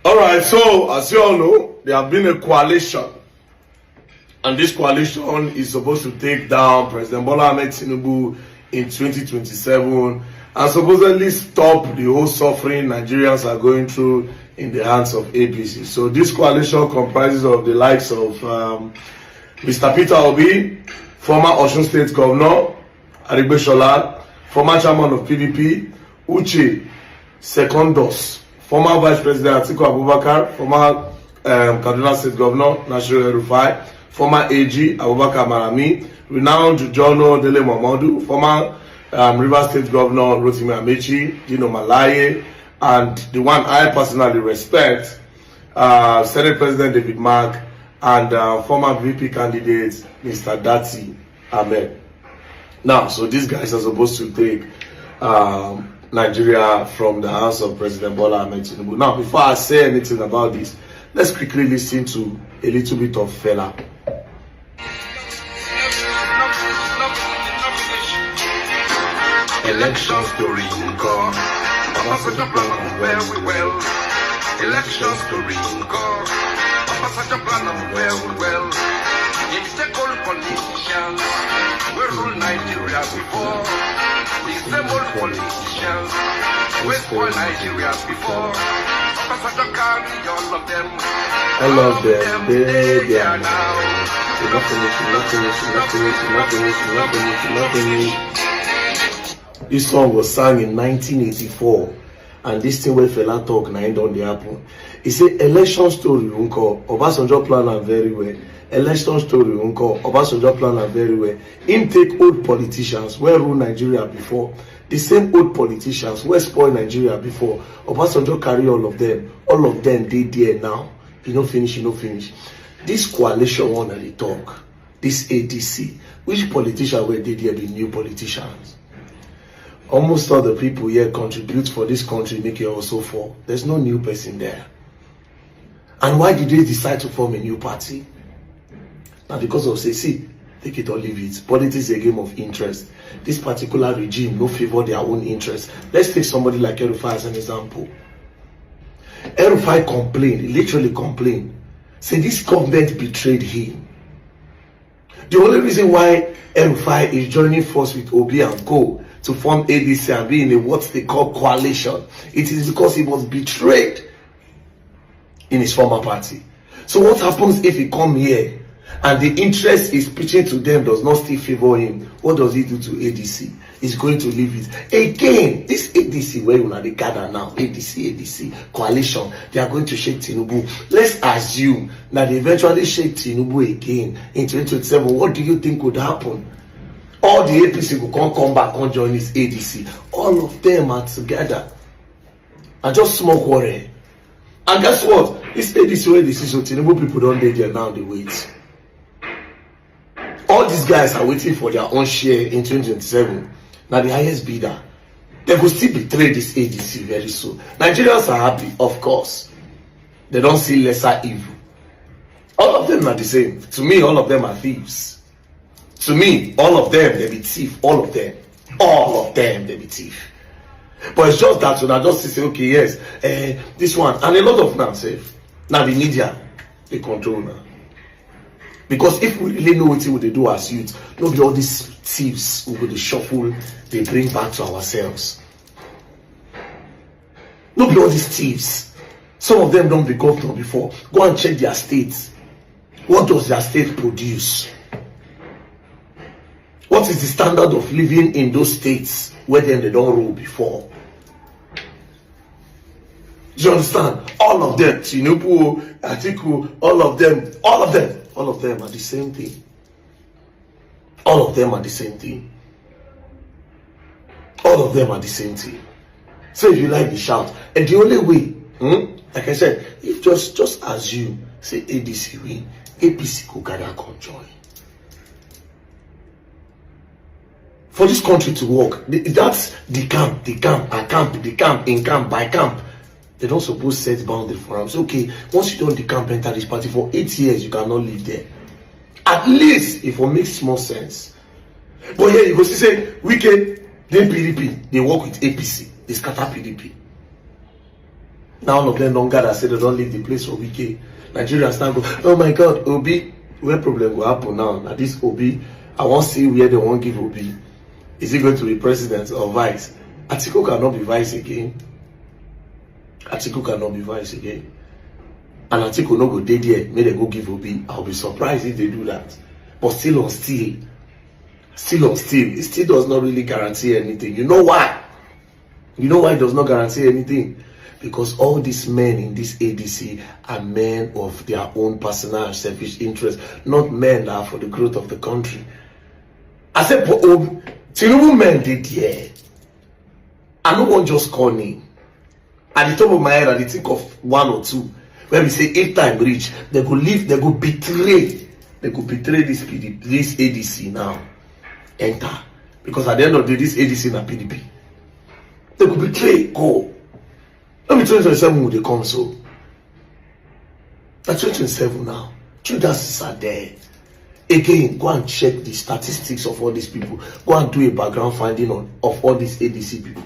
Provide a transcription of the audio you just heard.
All right, so as you all know, there have been a coalition, and this coalition is supposed to take down President Bola Ahmed Tinubu in 2027 and supposedly stop the whole suffering Nigerians are going through in the hands of ADC. So this coalition comprises of the likes of Mr. Peter Obi, former Osun State Governor, Arigbeshola, former chairman of PDP, Uche Secondus, former Vice President Atiku Abubakar, former Kaduna State Governor Nasiru El-Rufai, former AG Abubakar Malami, renowned Jono Dele Momodu, former Rivers State Governor Rotimi Amechi, Dino Malaye, and the one I personally respect, Senate President David Mark, and former VP candidate Mr. Dati Ahmed. Now, so these guys are supposed to take Nigeria from the hands of President Bola Ahmed Tinubu. Now, before I say anything about this, let's quickly listen to a little bit of Fela. Election story in God. Such a plan of where we will. Election story in God. Such a plan of where we will. It's the old politicians. We rule Nigeria before. It's the old politicians. We spoil Nigeria before. Such a carry all of them. All of them, they are now. This song was sung in 1984, and this thing where Fela talk na end on the happen. He say election story unko Obasanjo plan am very well. Election story unko Obasanjo plan am very well. Him take old politicians where rule Nigeria before. The same old politicians where spoil Nigeria before. Obasanjo carry all of them. All of them they there now. You no finish, you no finish. This coalition one at the talk. This ADC. Which politician were they there be new politicians? Almost all the people here contribute for this country, make it also fall. There's no new person there. And why did they decide to form a new party? Now because of say, see, take it or leave it. Politics is a game of interest. This particular regime no favor their own interest. Let's take somebody like El-Rufai as an example. El-Rufai complained, he literally complained. Say this government betrayed him. The only reason why El-Rufai is joining force with Obi and Co to form ADC and be in a what they call coalition, it is because he was betrayed in his former party. So what happens if he come here and the interest is pitching to them does not still favor him? What does he do to ADC? He's going to leave it. Again, this ADC where you know they gather now, ADC, coalition, they are going to shake Tinubu. Let's assume that they eventually shake Tinubu again in 2027. What do you think would happen? All the APC will come back and join this ADC. All of them are together. And just smoke quarrel. And guess what? This ADC where this is, so Tinubu people don't dey there now, they wait. All these guys are waiting for their own share in 2027. Now the highest bidder. They will still betray this ADC very soon. Nigerians are happy, of course. They don't see lesser evil. All of them are the same. To me, all of them are thieves. To me, all of them, they be thief. All of them. All of them, they be thief. But it's just that when I just say, okay, yes, this one. And a lot of them say, now the media, they control now. Because if we really know what they do as youth, not be all these thieves who go to shuffle, they bring back to ourselves. Not be all these thieves. Some of them don't be governor before. Go and check their states. What does their state produce? What is the standard of living in those states where they don't rule before? Do you understand? All of them, Tinubu, Atiku, all of them are the same thing. All of them are the same thing. All of them are the same thing. So if you like the shout, and the only way, like I said, if just assume, say ADC win, APC go gather come join. For this country to work, that's the camp, in camp, by camp. They don't suppose set boundary for them. So okay, once you don't decamp enter this party for 8 years, you cannot live there. At least if it makes more sense. But here you go see say Wike, then PDP, they work with APC, they scatter PDP. Now all of them don't gather, say they don't leave the place for Wike. Nigerians now go, oh my God, Obi, where problem will happen now? Now this Obi, I won't see where they won't give Obi. Is he going to be president or vice? Atiku cannot be vice again. Atiku cannot be vice again. And Atiku no go dey there, may they go give Obi. I'll be surprised if they do that. But still on still, it still does not really guarantee anything. You know why? You know why it does not guarantee anything? Because all these men in this ADC are men of their own personal and selfish interest, not men that are for the growth of the country. I said, Tinubu men did here. I no one just call name. At the top of my head, I think of one or two. When we say if time reach, they go leave, they go betray this PDP, this ADC now. Enter. Because at the end of the day, this ADC na PDP. They go betray, go. Let me 2027 will they come so. That's 2027 now. Judas are there. Again, go and check the statistics of all these people. Go and do a background finding of all these ADC people.